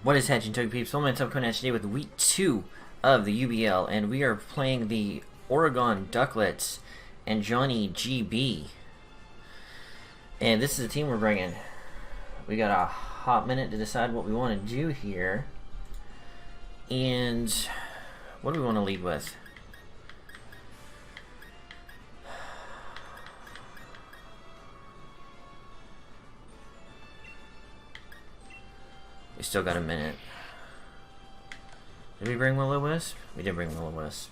What is happening, Toy Peeps? OldManTup coming at you today with week 2 of the UBL, and we are playing the Oregon Duckletts and Johnny GB. And this is the team we're bringing. We got a hot minute to decide what we want to do here. And what do we want to lead with? We still got a minute. Did we bring Will-O-Wisp? We did bring Will-O-Wisp.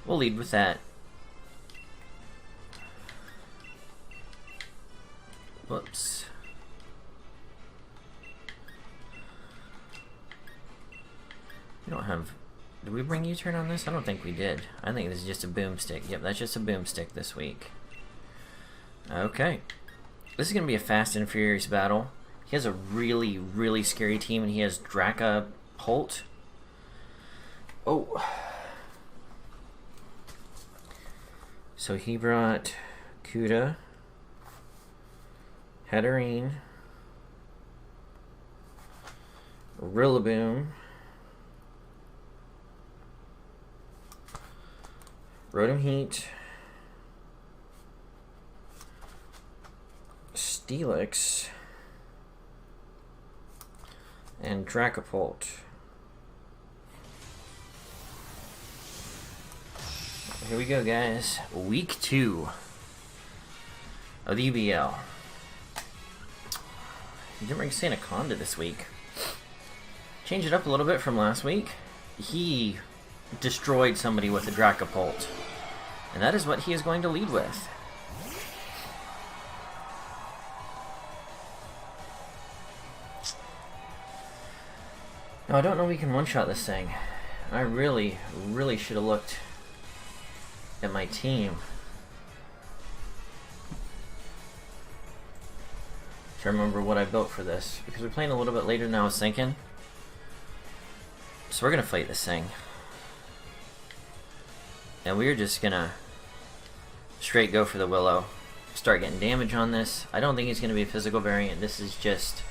We'll lead with that. Whoops. We don't have... Did we bring U-turn on this? I don't think we did. I think this is just a boomstick. Yep, that's just a boomstick this week. Okay. This is going to be a fast and furious battle. He has a really, really scary team, and he has Dracapult. Oh. So he brought Kuda, Hatterene, Rillaboom, Rotom Heat, Steelix, and Dracapult. Here we go, guys. Week 2 of the UBL. You didn't bring Sandaconda this week. Change it up a little bit from last week. He destroyed somebody with a Dracapult, and that is what he is going to lead with. Now, I don't know if we can one-shot this thing. I really, really should have looked at my team to remember what I built for this, because we're playing a little bit later than I was thinking. So we're gonna fight this thing, and we're just gonna straight go for the Willow, start getting damage on this. I don't think it's gonna be a physical variant. This is just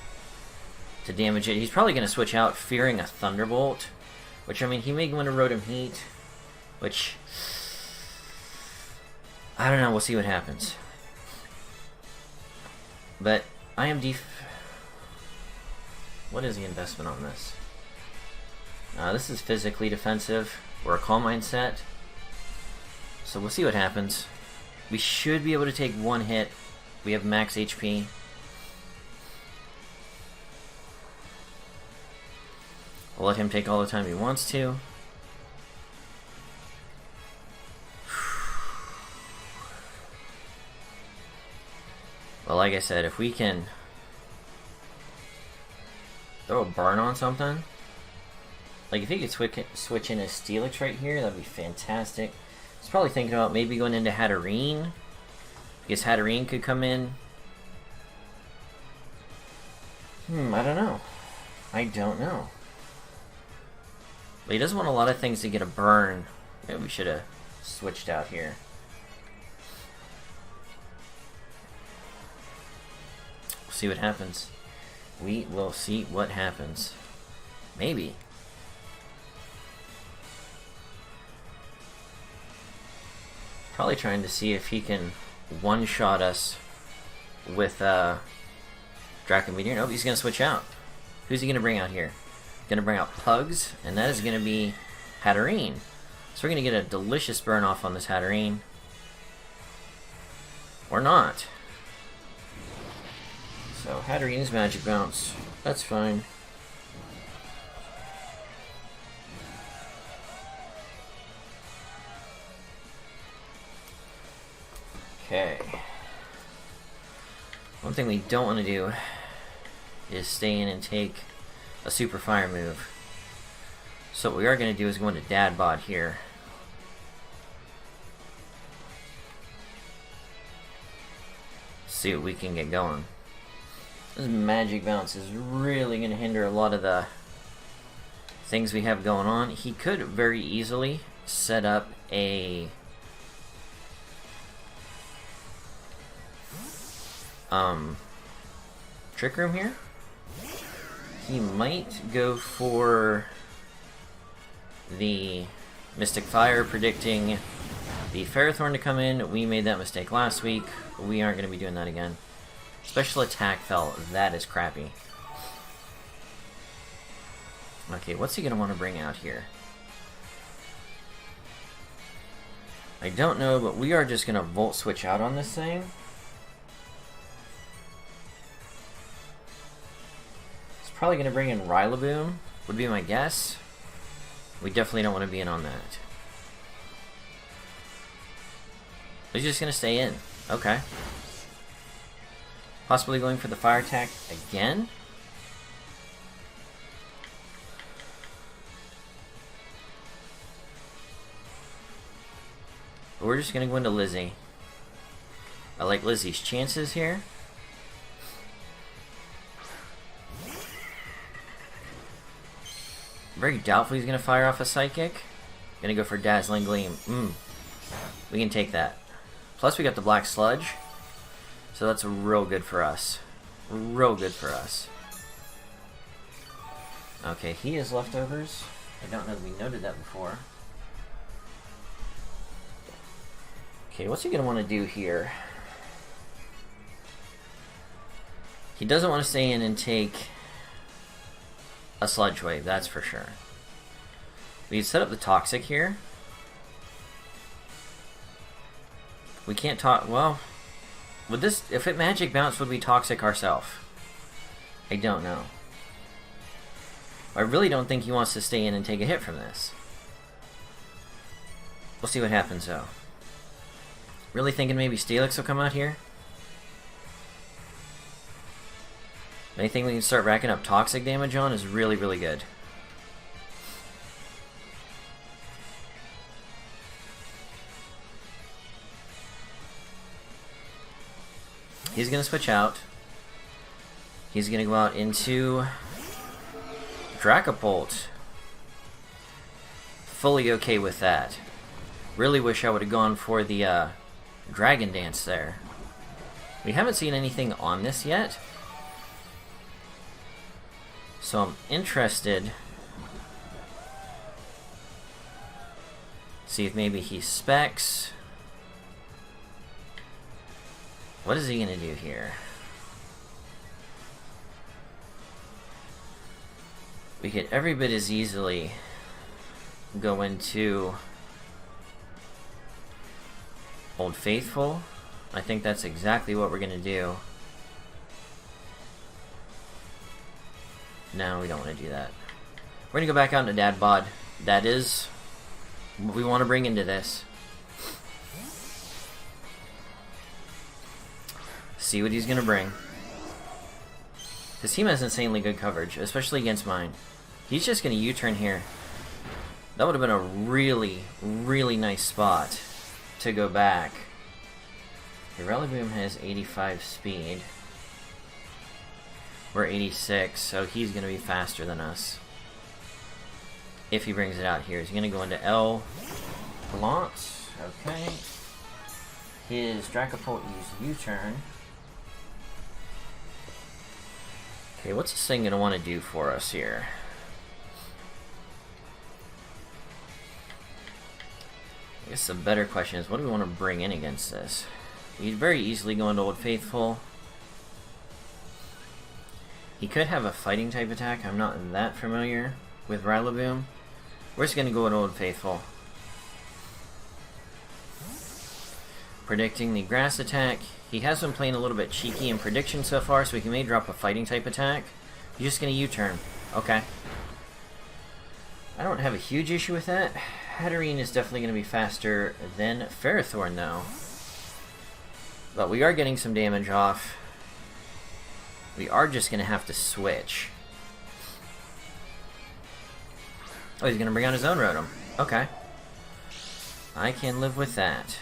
to damage it. He's probably gonna switch out fearing a Thunderbolt, which, I mean, he may go into Rotom Heat, which I don't know, we'll see what happens. But I am what is the investment on this? This is physically defensive. We're a Calm Mind set, so we'll see what happens. We should be able to take one hit. We have max HP. I'll let him take all the time he wants to. Well, like I said, if we can throw a burn on something, like if he could switch in a Steelix right here, that'd be fantastic. I was probably thinking about maybe going into Hatterene, because Hatterene could come in. I don't know. I don't know. But he doesn't want a lot of things to get a burn. Maybe we should have switched out here. We'll see what happens. We will see what happens. Maybe. Probably trying to see if he can one-shot us with Draco Meteor. Nope, he's going to switch out. Who's he going to bring out here? Going to bring out Pugs, and that is going to be Hatterene. So we're going to get a delicious burn off on this Hatterene. Or not. So Hatterene's Magic Bounce. That's fine. Okay. One thing we don't want to do is stay in and take a super fire move. So what we are going to do is go into Dad Bod here. See what we can get going. This Magic Bounce is really going to hinder a lot of the things we have going on. He could very easily set up a Trick Room here. He might go for the Mystic Fire, predicting the Ferrothorn to come in. We made that mistake last week. We aren't going to be doing that again. Special attack fell. That is crappy. Okay, what's he going to want to bring out here? I don't know, but we are just going to Volt Switch out on this thing. It's probably going to bring in Rillaboom, would be my guess. We definitely don't want to be in on that. He's just going to stay in. Okay. Possibly going for the fire attack again. But we're just going to go into Lizzie. I like Lizzie's chances here. Very doubtful he's going to fire off a Psychic. Going to go for Dazzling Gleam. We can take that. Plus we got the Black Sludge. So that's real good for us. Real good for us. Okay, he has leftovers. I don't know that we noted that before. Okay, what's he going to want to do here? He doesn't want to stay in and take a Sludge Wave, that's for sure. We can set up the Toxic here. We can't talk. Well, would this, if it Magic Bounce, would we Toxic ourselves? I don't know. I really don't think he wants to stay in and take a hit from this. We'll see what happens though. Really thinking maybe Steelix will come out here? Anything we can start racking up toxic damage on is really, really good. He's going to switch out. He's going to go out into Dracopult. Fully okay with that. Really wish I would have gone for the Dragon Dance there. We haven't seen anything on this yet. So I'm interested. See if maybe he specs. What is he gonna do here? We could every bit as easily go into Old Faithful. I think that's exactly what we're gonna do. No, we don't want to do that. We're gonna go back out into Dad Bod. That is what we want to bring into this. See what he's gonna bring. His team has insanely good coverage, especially against mine. He's just gonna U-turn here. That would have been a really, really nice spot to go back. The Rillaboom has 85 speed. We're 86, so he's going to be faster than us. If he brings it out here. He's going to go into L. Blanc. Okay. His Dracopult used U-turn. Okay, what's this thing going to want to do for us here? I guess the better question is, what do we want to bring in against this? He'd very easily go into Old Faithful. He could have a fighting type attack. I'm not that familiar with Rillaboom. We're just going to go with Old Faithful. Predicting the grass attack. He has been playing a little bit cheeky in prediction so far, so he may drop a fighting type attack. He's just going to U-turn. Okay. I don't have a huge issue with that. Hatterene is definitely going to be faster than Ferrothorn though. But we are getting some damage off. We are just going to have to switch. Oh, he's going to bring out his own Rotom. Okay. I can live with that.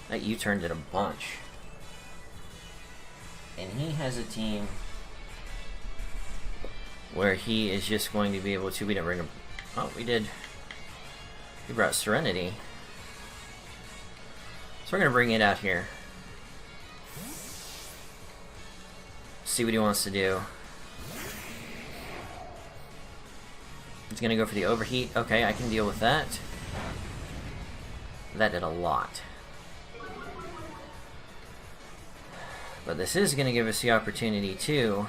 That U-turned it a bunch. And he has a team where he is just going to be able to... We didn't bring him... Oh, we did. We brought Serenity. So we're going to bring it out here. See what he wants to do. He's gonna go for the overheat. Okay, I can deal with that. That did a lot. But this is gonna give us the opportunity too.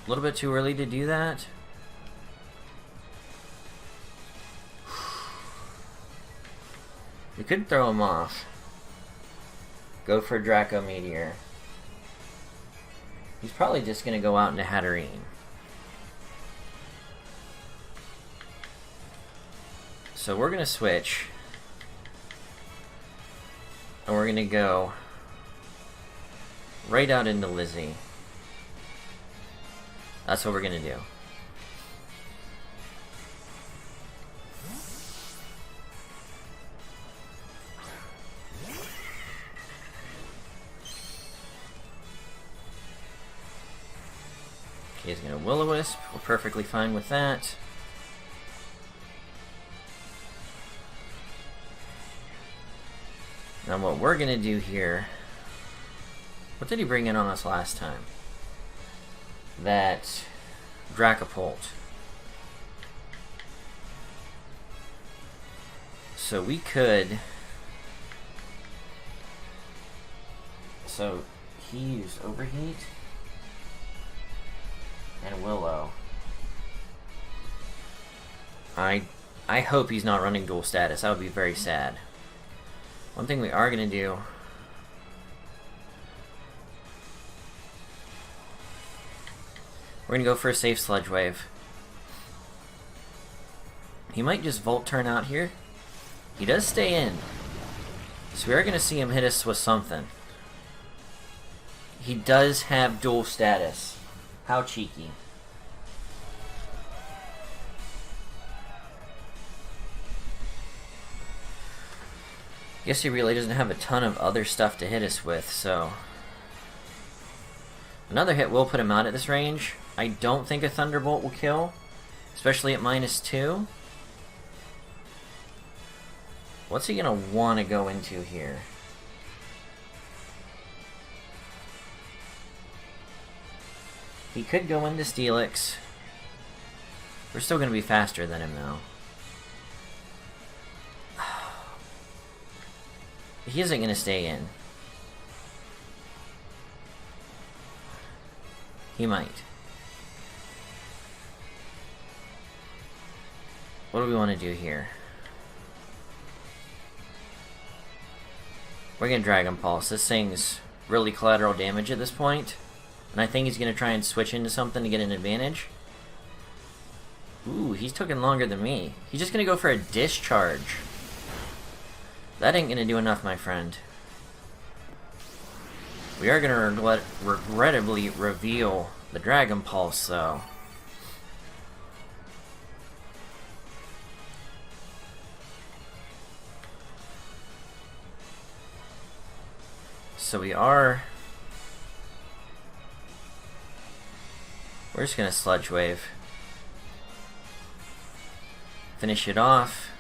A little bit too early to do that. We could throw him off. Go for Draco Meteor. He's probably just going to go out into Hatterene. So we're going to switch. And we're going to go right out into Lizzie. That's what we're going to do. He's going to Will-O-Wisp. We're perfectly fine with that. Now what we're going to do here... What did he bring in on us last time? That Dracopult. So we could... So he used Overheat and Willow. I hope he's not running dual status. That would be very sad. One thing we are going to do... We're going to go for a safe Sludge Wave. He might just Volt Turn out here. He does stay in. So we are going to see him hit us with something. He does have dual status. How cheeky. Guess he really doesn't have a ton of other stuff to hit us with, so... Another hit will put him out at this range. I don't think a Thunderbolt will kill, especially at -2. What's he gonna want to go into here? He could go into Steelix. We're still gonna be faster than him though. He isn't gonna stay in. He might. What do we want to do here? We're going to Dragon Pulse. This thing's really collateral damage at this point. And I think he's going to try and switch into something to get an advantage. Ooh, he's taking longer than me. He's just going to go for a Discharge. That ain't going to do enough, my friend. We are going to regrettably reveal the Dragon Pulse, though. So we're just going to Sludge Wave. Finish it off.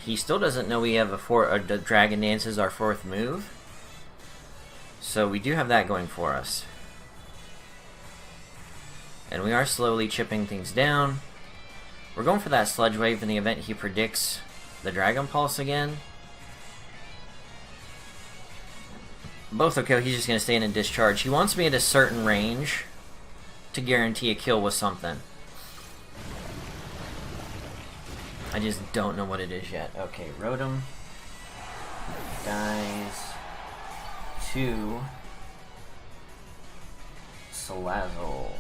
He still doesn't know we have the Dragon Dance is our 4th move. So we do have that going for us. And we are slowly chipping things down. We're going for that Sludge Wave in the event he predicts the Dragon Pulse again. Both okay, he's just going to stay in and Discharge. He wants me at a certain range to guarantee a kill with something. I just don't know what it is yet. Okay, Rotom dies to Salazzle.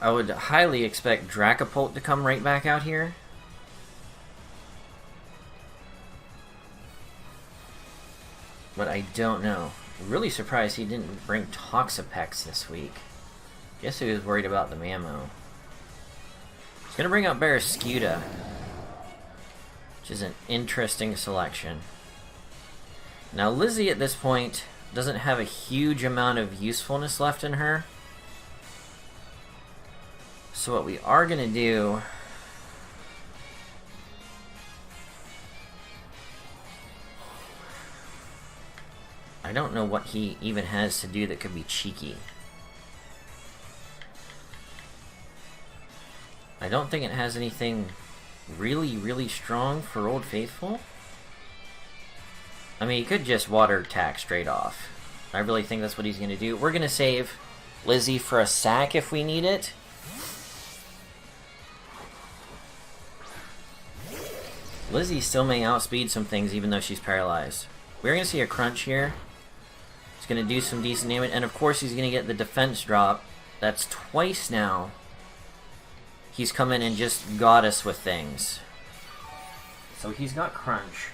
I would highly expect Dracopult to come right back out here. But I don't know. I'm really surprised he didn't bring Toxapex this week. Guess he was worried about the Mammo. He's gonna bring out Barrascuda, which is an interesting selection. Now Lizzie at this point doesn't have a huge amount of usefulness left in her. So what we are gonna do... I don't know what he even has to do that could be cheeky. I don't think it has anything really, really strong for Old Faithful. I mean, he could just water attack straight off. I really think that's what he's going to do. We're going to save Lizzie for a sack if we need it. Lizzie still may outspeed some things even though she's paralyzed. We're going to see a crunch here. He's going to do some decent damage. And of course he's going to get the defense drop. That's twice now. He's come in and just got us with things. So he's got crunch.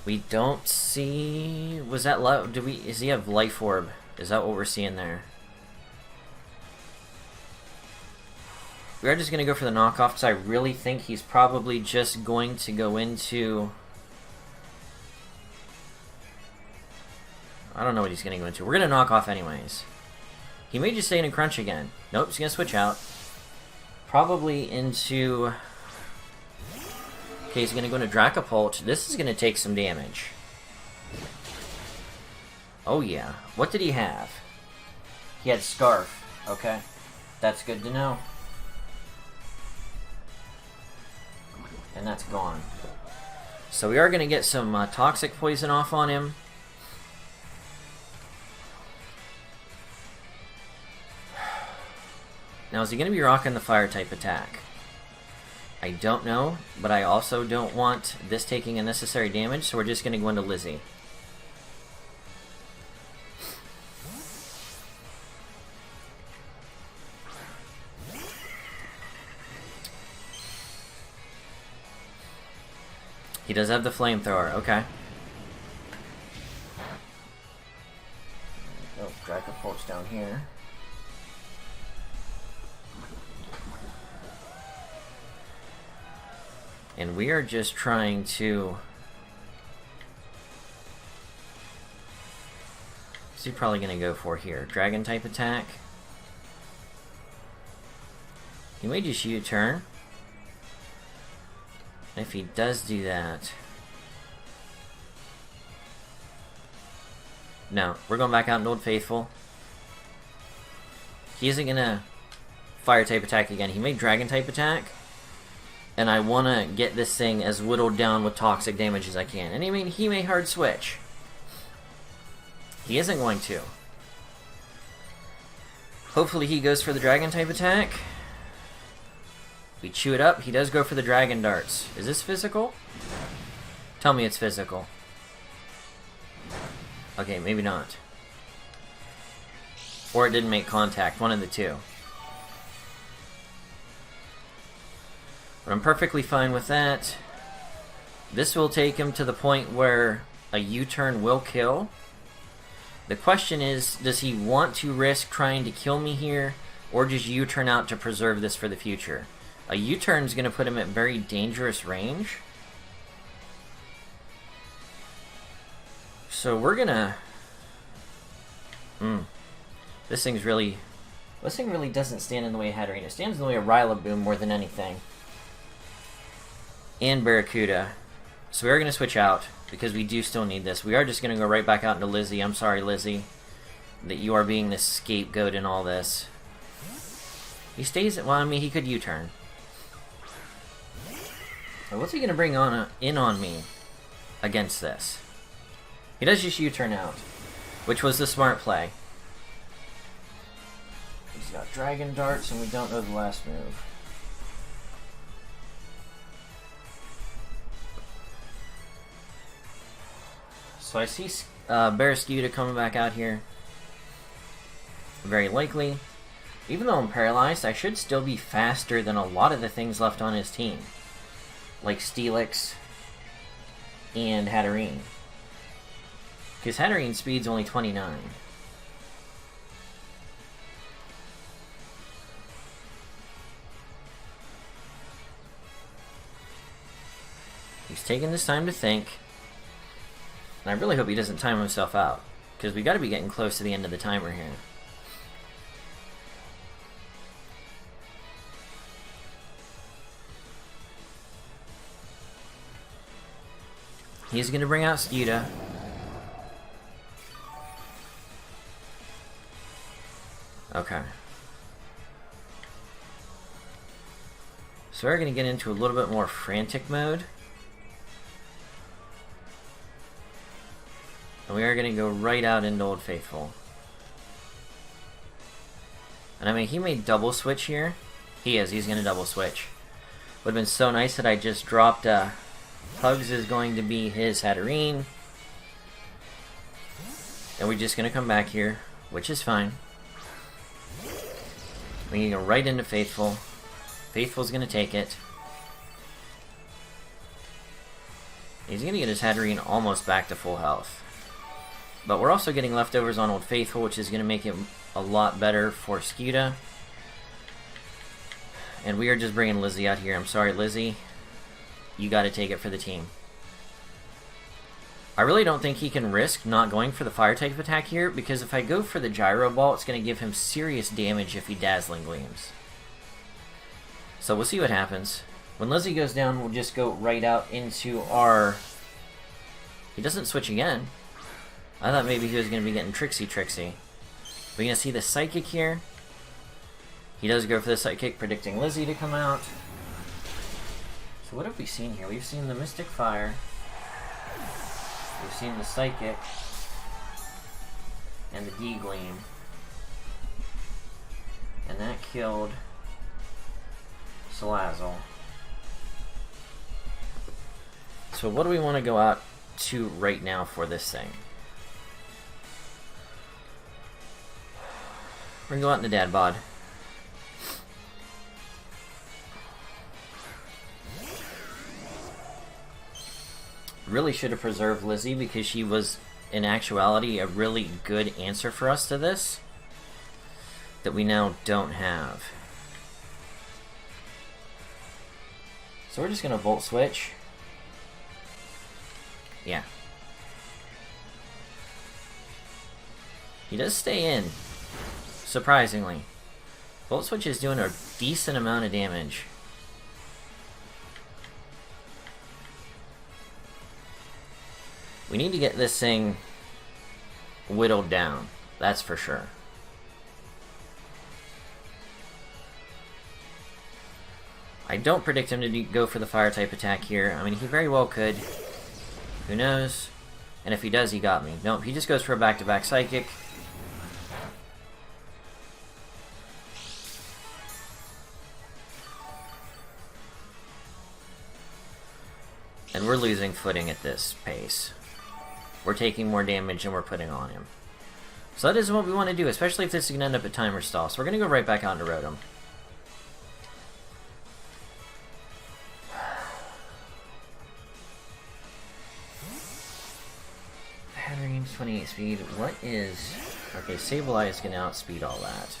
We don't see... Was that... Does he have Life Orb? Is that what we're seeing there? We are just going to go for the knockoff because I really think he's probably just going to go into... I don't know what he's going to go into. We're going to knock off anyways. He may just stay in a crunch again. Nope, he's going to switch out. Probably into... Okay, he's going to go into Dracopult. This is going to take some damage. Oh yeah. What did he have? He had Scarf. Okay. That's good to know. And that's gone. So we are going to get some Toxic Poison off on him. Now, is he going to be rocking the Fire-type attack? I don't know, but I also don't want this taking unnecessary damage, so we're just going to go into Lizzie. He does have the Flamethrower, okay. Oh, Dracopult's down here. And we are just trying to... What's he probably going to go for here? Dragon-type attack? He may just U-turn. If he does do that... No, we're going back out into Old Faithful. He isn't going to Fire-type attack again. He may Dragon-type attack. And I want to get this thing as whittled down with toxic damage as I can. And he may hard switch. He isn't going to. Hopefully he goes for the Dragon-type attack. We chew it up. He does go for the Dragon Darts. Is this physical? Tell me it's physical. Okay, maybe not. Or it didn't make contact. One of the two. But I'm perfectly fine with that. This will take him to the point where a U-turn will kill. The question is, does he want to risk trying to kill me here, or just U-turn out to preserve this for the future? A U-turn is going to put him at very dangerous range. So we're gonna... This thing really doesn't stand in the way of Hatterene. It stands in the way of Rillaboom more than anything. And Barracuda. So we are going to switch out, because we do still need this. We are just going to go right back out into Lizzie. I'm sorry, Lizzie, that you are being the scapegoat in all this. He stays... Well, I mean, he could U-turn. What's he going to bring in on me against this? He does just U-turn out, which was the smart play. He's got Dragon Darts, and we don't know the last move. So I see Barracuda coming back out here. Very likely. Even though I'm paralyzed, I should still be faster than a lot of the things left on his team. Like Steelix and Hatterene. Because Hatterene's speed's only 29. He's taking this time to think. And I really hope he doesn't time himself out, because we got to be getting close to the end of the timer here. He's going to bring out Skuta. Okay. So we're going to get into a little bit more frantic mode. And we are going to go right out into Old Faithful. And I mean, he may double switch here. He's going to double switch. Would have been so nice that I just dropped, Hugs is going to be his Hatterene. And we're just going to come back here, which is fine. We can go right into Faithful. Faithful's going to take it. He's going to get his Hatterene almost back to full health. But we're also getting leftovers on Old Faithful, which is going to make it a lot better for Skuta. And we are just bringing Lizzie out here. I'm sorry, Lizzie. You got to take it for the team. I really don't think he can risk not going for the fire type attack here, because if I go for the Gyro Ball, it's going to give him serious damage if he Dazzling Gleams. So we'll see what happens. When Lizzie goes down, we'll just go right out into our... He doesn't switch again. I thought maybe he was going to be getting Trixie. We're going to see the Psychic here. He does go for the Psychic, predicting Lizzie to come out. So what have we seen here? We've seen the Mystic Fire. We've seen the Psychic. And the D-Gleam. And that killed Salazzle. So what do we want to go out to right now for this thing? We're going to go out in the Dad Bod. Really should have preserved Lizzie because she was, in actuality, a really good answer for us to this that we now don't have. So we're just going to Volt Switch. Yeah. He does stay in, surprisingly. Volt Switch is doing a decent amount of damage. We need to get this thing whittled down, that's for sure. I don't predict him to go for the fire type attack here. I mean, he very well could. Who knows? And if he does, he got me. Nope, he just goes for a back-to-back Psychic. And we're losing footing at this pace. We're taking more damage than we're putting on him. So that is what we want to do, especially if this is going to end up at timer stall. So we're going to go right back out into Rotom. Hatterene's 28 speed. What is... Okay, Sableye is going to outspeed all that.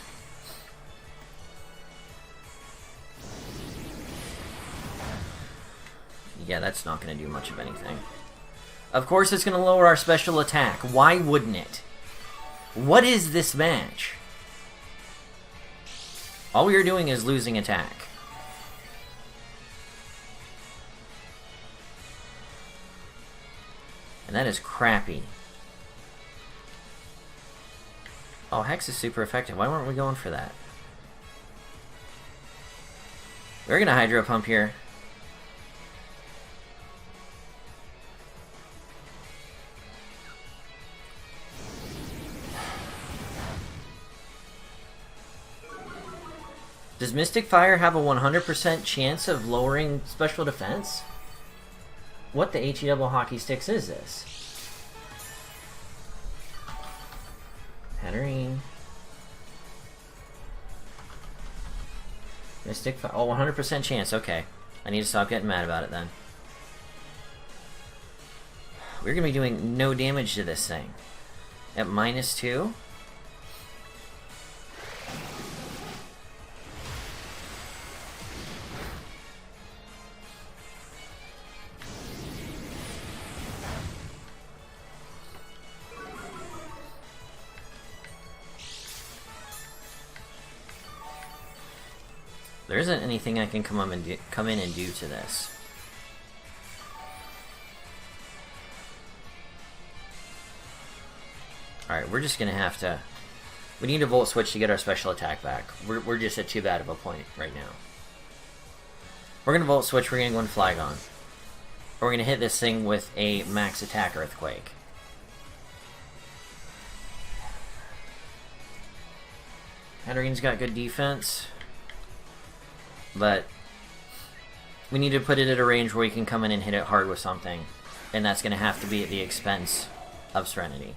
Yeah, that's not going to do much of anything. Of course it's going to lower our special attack. Why wouldn't it? What is this match? All we are doing is losing attack. And that is crappy. Oh, Hex is super effective. Why weren't we going for that? We're going to Hydro Pump here. Does Mystic Fire have a 100% chance of lowering special defense? What the HE-double hockey sticks is this? Hatterene. Mystic Fire. Oh, 100% chance. Okay. I need to stop getting mad about it then. We're going to be doing no damage to this thing. At -2? There isn't anything I can come in and do to this. Alright, we're just gonna have to... We need a Volt Switch to get our special attack back. We're just at too bad of a point right now. We're gonna Volt Switch, we're gonna go and Flygon. We're gonna hit this thing with a max attack Earthquake. Henrine's got good defense, but we need to put it at a range where we can come in and hit it hard with something, and that's gonna have to be at the expense of Serenity.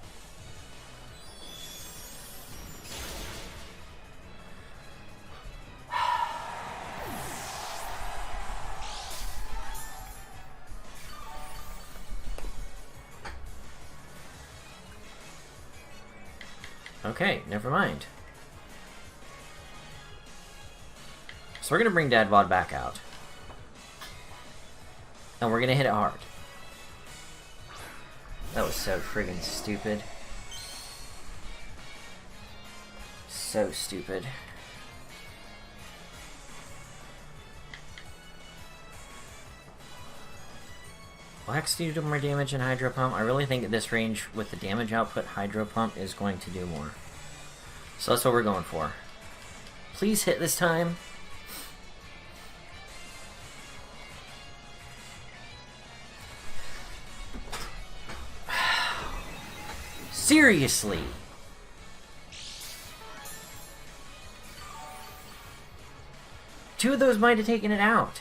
Okay, never mind. So we're gonna bring Dadvod back out. And we're gonna hit it hard. That was so friggin' stupid. So stupid. Will Hex do more damage than Hydro Pump? I really think at this range, with the damage output, Hydro Pump is going to do more. So that's what we're going for. Please hit this time. Seriously. Two of those might have taken it out.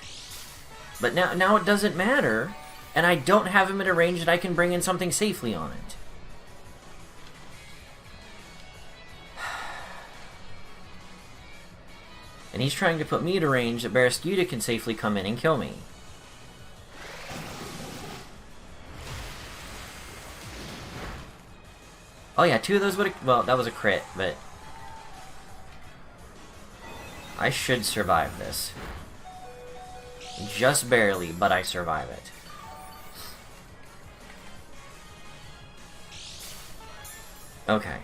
But now it doesn't matter. And I don't have him at a range that I can bring in something safely on it. And he's trying to put me at a range that Barraskewda can safely come in and kill me. Oh yeah, two of those would have... Well, that was a crit, but... I should survive this. Just barely, but I survive it. Okay.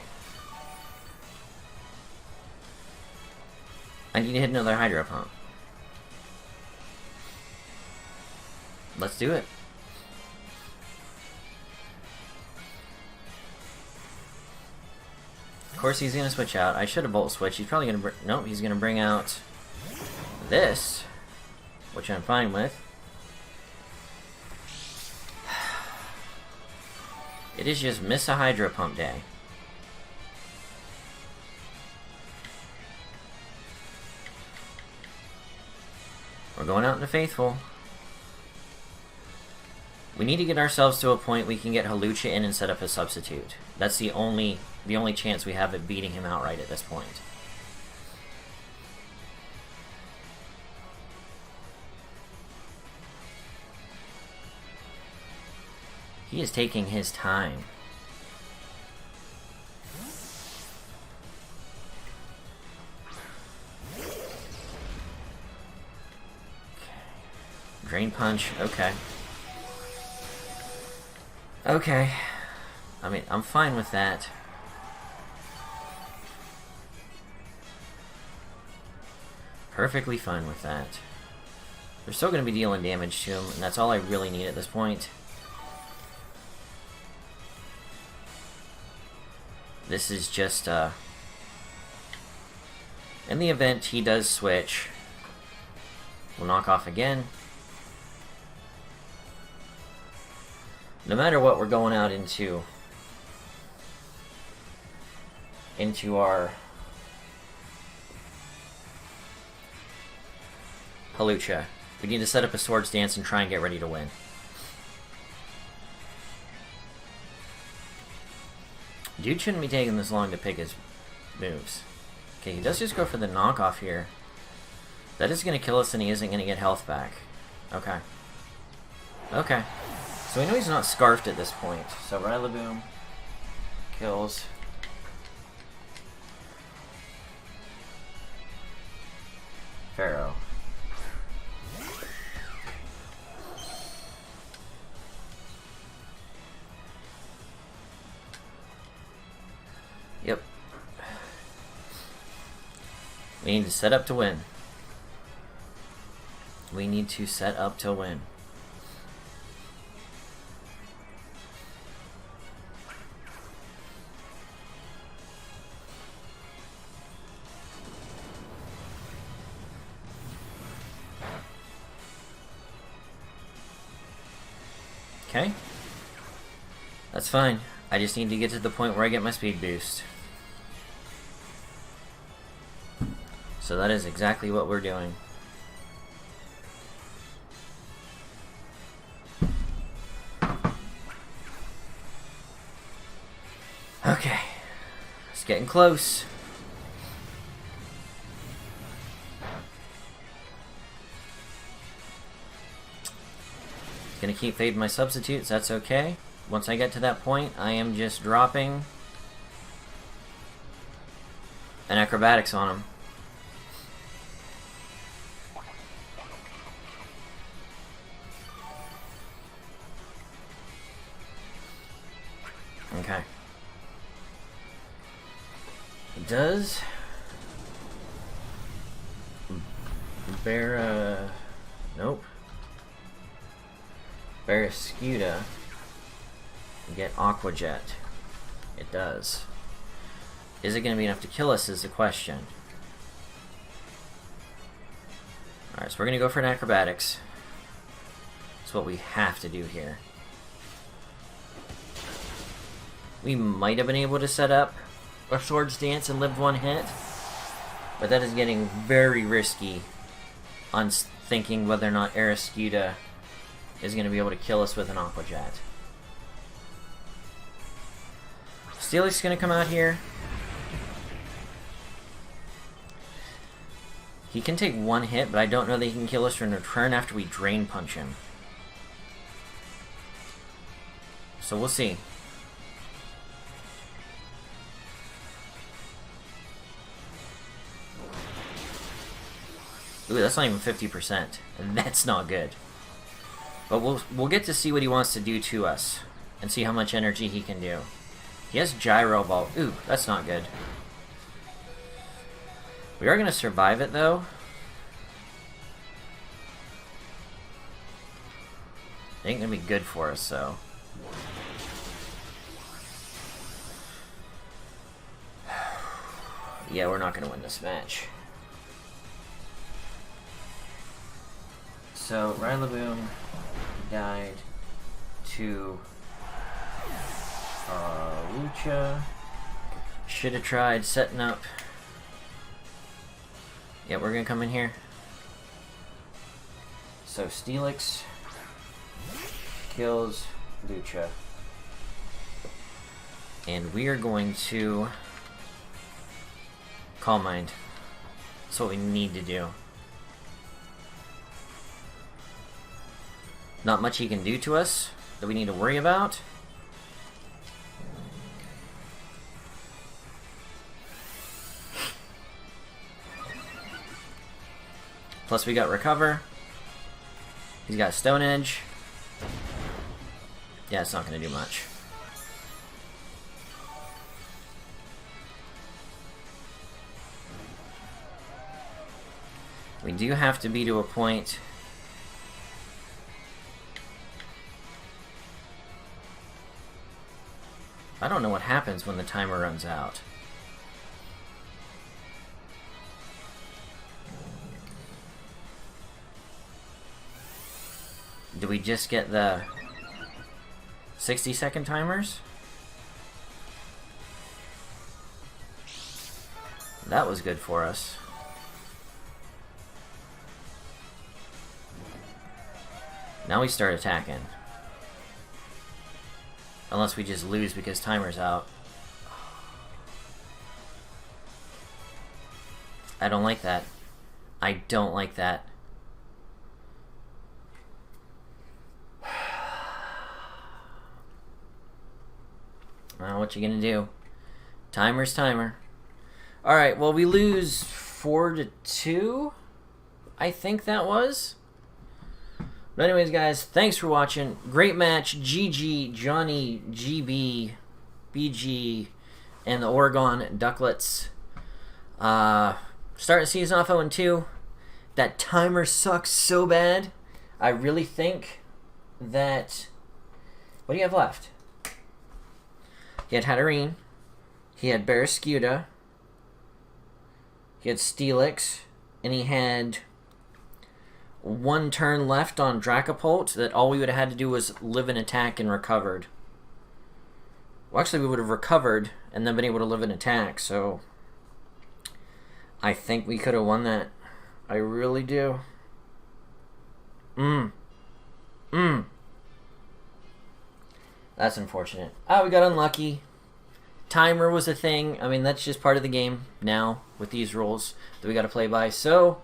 I need to hit another Hydro Pump. Let's do it. Of course he's gonna switch out. I should have Volt Switch. He's probably gonna... Nope, he's gonna bring out this, which I'm fine with. It is just miss a Hydro Pump day. We're going out in the Faithful. We need to get ourselves to a point we can get Hawlucha in and set up a substitute. That's the only chance we have of beating him outright at this point. He is taking his time. Drain Punch, okay. Okay. I mean, I'm fine with that. Perfectly fine with that. They're still going to be dealing damage to him, and that's all I really need at this point. This is just, in the event he does switch, we'll knock off again. No matter what, we're going out into our Hawlucha. We need to set up a Swords Dance and try and get ready to win. Dude shouldn't be taking this long to pick his moves. Okay, he does just go for the knockoff here. That is going to kill us and he isn't going to get health back. Okay. Okay. So we know he's not scarfed at this point. So Rillaboom kills. Pharaoh. Yep. We need to set up to win. We need to set up to win. Okay. That's fine. I just need to get to the point where I get my speed boost. So that is exactly what we're doing. Okay. It's getting close. Gonna keep fading my substitutes, that's okay. Once I get to that point, I am just dropping an acrobatics on him. Okay. It does nope. Barraskewda get Aqua Jet. It does. Is it going to be enough to kill us is the question. Alright, so we're going to go for an acrobatics. That's what we have to do here. We might have been able to set up a Swords Dance and live one hit, but that is getting very risky on thinking whether or not Barraskewda is going to be able to kill us with an Aqua Jet. Steelix is going to come out here. He can take one hit, but I don't know that he can kill us in return after we Drain Punch him. So we'll see. Ooh, that's not even 50%, and that's not good. But we'll get to see what he wants to do to us, and see how much energy he can do. He has Gyro Ball. Ooh, that's not good. We are going to survive it, though. It ain't going to be good for us, though. Yeah, we're not going to win this match. So, Rillaboom died to Lucha. Should have tried setting up. Yeah, we're gonna come in here. So Steelix kills Lucha. And we are going to Calm Mind. That's what we need to do. Not much he can do to us that we need to worry about. Plus we got Recover. He's got Stone Edge. Yeah, it's not going to do much. We do have to be to a point. I don't know what happens when the timer runs out. Do we just get the 60-second timers? That was good for us. Now we start attacking. Unless we just lose because timer's out. I don't like that. I don't like that. Well, what you gonna do? Timer's timer. Alright, well we lose 4-2. I think that was. But anyways, guys, thanks for watching. Great match. GG, Johnny, GB, BG, and the Oregon Duckletts. Starting season off 0-2. That timer sucks so bad. I really think that... What do you have left? He had Hatterene. He had Barraskewda. He had Steelix. And he had 1 turn left on Dracopult that all we would have had to do was live an attack and recovered. Well, actually, we would have recovered and then been able to live an attack, so I think we could have won that. I really do. That's unfortunate. Ah, we got unlucky. Timer was a thing. I mean, that's just part of the game now with these rules that we got to play by. So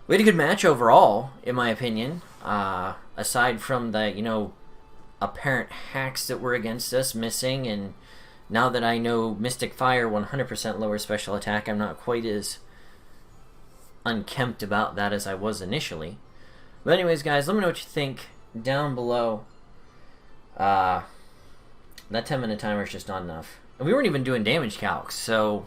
we had a good match overall, in my opinion. Aside from the, you know, apparent hacks that were against us missing, and now that I know Mystic Fire 100% lower special attack, I'm not quite as unkempt about that as I was initially. But anyways, guys, let me know what you think down below. That 10-minute timer is just not enough. And we weren't even doing damage calcs, so...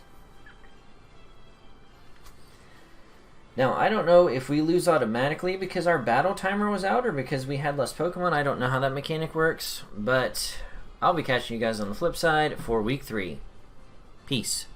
Now, I don't know if we lose automatically because our battle timer was out or because we had less Pokemon. I don't know how that mechanic works, but I'll be catching you guys on the flip side for Week 3. Peace.